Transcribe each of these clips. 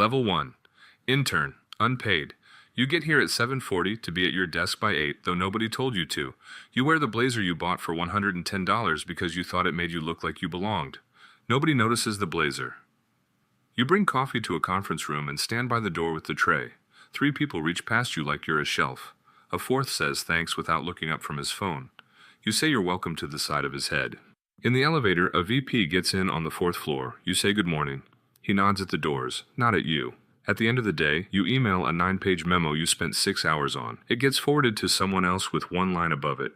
Level 1. Intern, unpaid. You get here at 7:40 to be at your desk by 8, though nobody told you to. You wear the blazer you bought for $110 because you thought it made you look like you belonged. Nobody notices the blazer. You bring coffee to a conference room and stand by the door with the tray. 3 people reach past you like you're a shelf. A 4th says thanks without looking up from his phone. You say you're welcome to the side of his head. In the elevator, a VP gets in on the 4th floor. You say good morning. He nods at the doors, not at you. At the end of the day, you email a 9-page memo you spent 6 hours on. It gets forwarded to someone else with one line above it.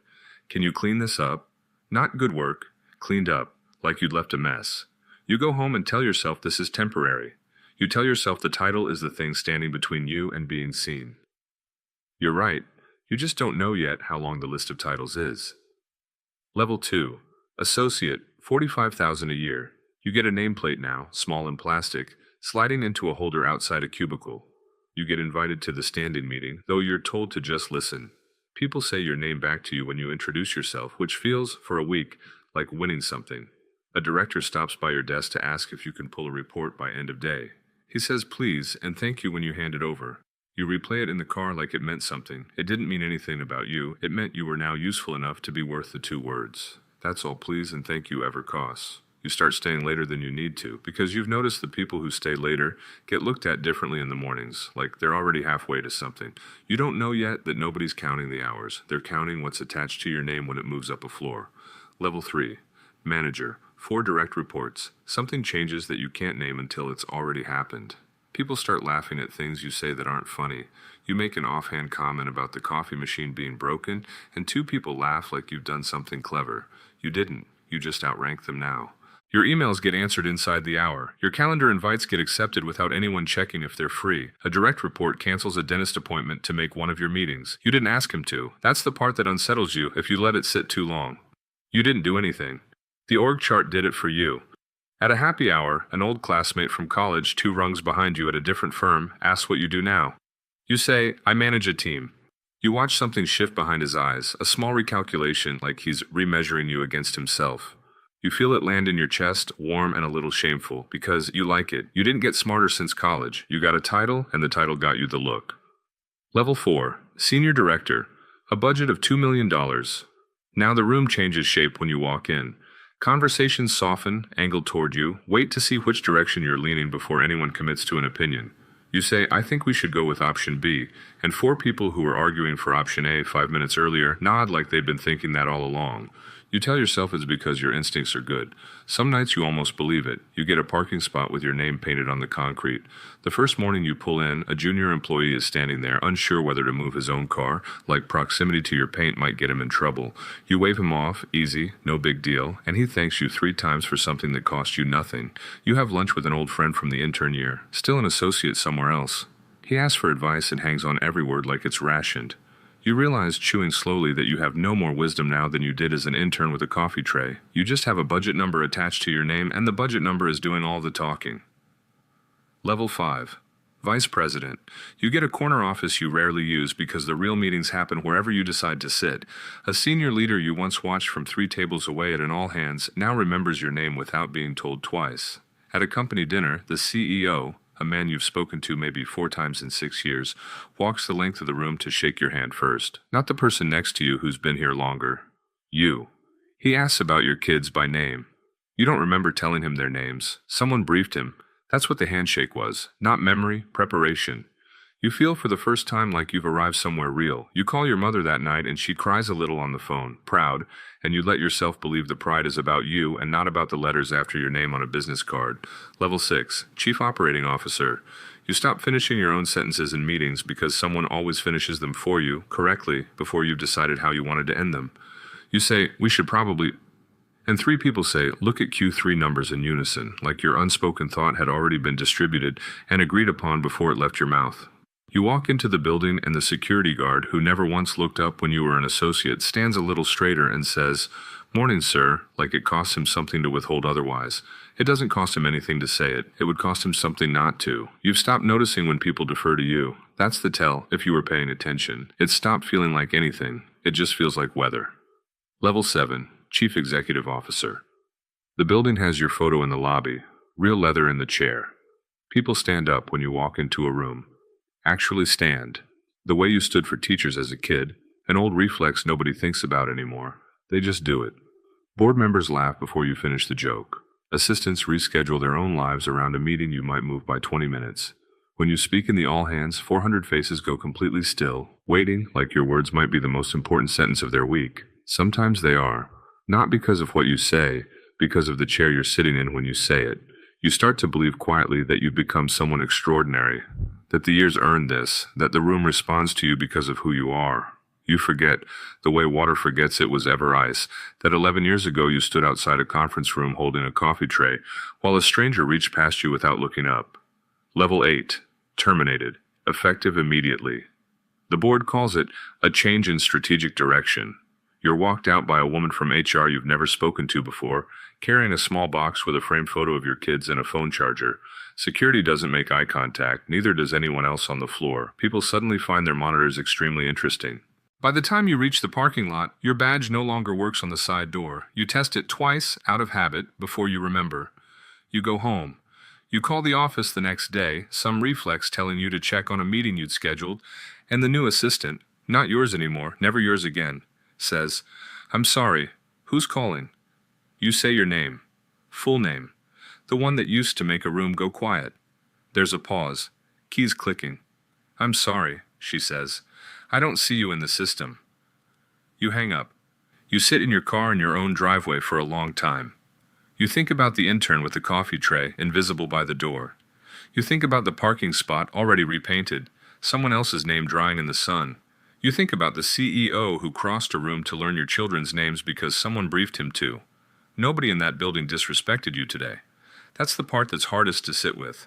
Can you clean this up? Not good work, cleaned up, like you'd left a mess. You go home and tell yourself this is temporary. You tell yourself the title is the thing standing between you and being seen. You're right, you just don't know yet how long the list of titles is. Level 2. Associate, $45,000 a year. You get a nameplate now, small and plastic, sliding into a holder outside a cubicle. You get invited to the standing meeting, though you're told to just listen. People say your name back to you when you introduce yourself, which feels, for a week, like winning something. A director stops by your desk to ask if you can pull a report by end of day. He says please and thank you when you hand it over. You replay it in the car like it meant something. It didn't mean anything about you. It meant you were now useful enough to be worth the 2 words. That's all please and thank you ever costs. You start staying later than you need to, because you've noticed the people who stay later get looked at differently in the mornings, like they're already halfway to something. You don't know yet that nobody's counting the hours. They're counting what's attached to your name when it moves up a floor. Level 3. Manager, 4 direct reports. Something changes that you can't name until it's already happened. People start laughing at things you say that aren't funny. You make an offhand comment about the coffee machine being broken, and 2 people laugh like you've done something clever. You didn't. You just outrank them now. Your emails get answered inside the hour. Your calendar invites get accepted without anyone checking if they're free. A direct report cancels a dentist appointment to make one of your meetings. You didn't ask him to. That's the part that unsettles you if you let it sit too long. You didn't do anything. The org chart did it for you. At a happy hour, an old classmate from college 2 rungs behind you at a different firm asks what you do now. You say, I manage a team. You watch something shift behind his eyes, a small recalculation like he's remeasuring you against himself. You feel it land in your chest, warm and a little shameful, because you like it. You didn't get smarter since college. You got a title, and the title got you the look. Level 4. Senior Director. A budget of $2 million. Now the room changes shape when you walk in. Conversations soften, angled toward you. Wait to see which direction you're leaning before anyone commits to an opinion. You say, I think we should go with option B, and 4 people who were arguing for option A 5 minutes earlier nod like they'd been thinking that all along. You tell yourself it's because your instincts are good. Some nights you almost believe it. You get a parking spot with your name painted on the concrete. The first morning you pull in, a junior employee is standing there, unsure whether to move his own car, like proximity to your paint might get him in trouble. You wave him off, easy, no big deal, and he thanks you 3 times for something that cost you nothing. You have lunch with an old friend from the intern year, still an associate somewhere else. He asks for advice and hangs on every word like it's rationed. You realize, chewing slowly, that you have no more wisdom now than you did as an intern with a coffee tray. You just have a budget number attached to your name, and the budget number is doing all the talking. Level 5. Vice President. You get a corner office you rarely use because the real meetings happen wherever you decide to sit. A senior leader you once watched from 3 tables away at an all-hands now remembers your name without being told twice. At a company dinner, the CEO, a man you've spoken to maybe 4 times in 6 years, walks the length of the room to shake your hand first. Not the person next to you who's been here longer. You. He asks about your kids by name. You don't remember telling him their names. Someone briefed him. That's what the handshake was. Not memory, preparation. You feel for the first time like you've arrived somewhere real. You call your mother that night and she cries a little on the phone, proud, and you let yourself believe the pride is about you and not about the letters after your name on a business card. Level 6. Chief Operating Officer. You stop finishing your own sentences in meetings because someone always finishes them for you, correctly, before you've decided how you wanted to end them. You say, we should probably... And 3 people say, look at Q3 numbers in unison, like your unspoken thought had already been distributed and agreed upon before it left your mouth. You walk into the building and the security guard, who never once looked up when you were an associate, stands a little straighter and says, Morning, sir, like it costs him something to withhold otherwise. It doesn't cost him anything to say it. It would cost him something not to. You've stopped noticing when people defer to you. That's the tell, if you were paying attention. It's stopped feeling like anything. It just feels like weather. Level 7. Chief Executive Officer. The building has your photo in the lobby. Real leather in the chair. People stand up when you walk into a room. Actually stand. The way you stood for teachers as a kid, an old reflex nobody thinks about anymore. They just do it. Board members laugh before you finish the joke. Assistants reschedule their own lives around a meeting you might move by 20 minutes. When you speak in the all hands, 400 faces go completely still, waiting like your words might be the most important sentence of their week. Sometimes they are. Not because of what you say, because of the chair you're sitting in when you say it. You start to believe quietly that you've become someone extraordinary, that the years earned this, that the room responds to you because of who you are. You forget, the way water forgets it was ever ice, that 11 years ago you stood outside a conference room holding a coffee tray, while a stranger reached past you without looking up. Level 8. Terminated. Effective immediately. The board calls it a change in strategic direction. You're walked out by a woman from HR you've never spoken to before, carrying a small box with a framed photo of your kids and a phone charger. Security doesn't make eye contact, neither does anyone else on the floor. People suddenly find their monitors extremely interesting. By the time you reach the parking lot, your badge no longer works on the side door. You test it twice, out of habit, before you remember. You go home. You call the office the next day, some reflex telling you to check on a meeting you'd scheduled, and the new assistant, not yours anymore, never yours again, says, "I'm sorry, who's calling?" You say your name, full name, the one that used to make a room go quiet. There's a pause, keys clicking. "I'm sorry," she says. "I don't see you in the system." You hang up. You sit in your car in your own driveway for a long time. You think about the intern with the coffee tray, invisible by the door. You think about the parking spot already repainted, someone else's name drying in the sun. You think about the CEO who crossed a room to learn your children's names because someone briefed him to. Nobody in that building disrespected you today. That's the part that's hardest to sit with.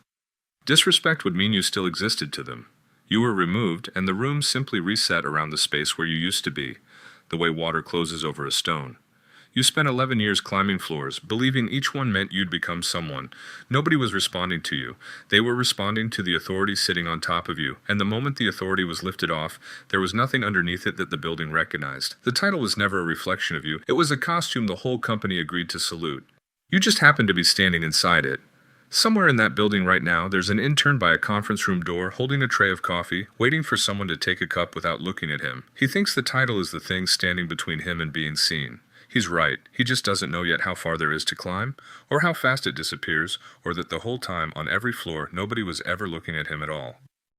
Disrespect would mean you still existed to them. You were removed, and the room simply reset around the space where you used to be, the way water closes over a stone. You spent 11 years climbing floors, believing each one meant you'd become someone. Nobody was responding to you. They were responding to the authority sitting on top of you, and the moment the authority was lifted off, there was nothing underneath it that the building recognized. The title was never a reflection of you. It was a costume the whole company agreed to salute. You just happened to be standing inside it. Somewhere in that building right now, there's an intern by a conference room door holding a tray of coffee, waiting for someone to take a cup without looking at him. He thinks the title is the thing standing between him and being seen. He's right. He just doesn't know yet how far there is to climb, or how fast it disappears, or that the whole time, on every floor, nobody was ever looking at him at all.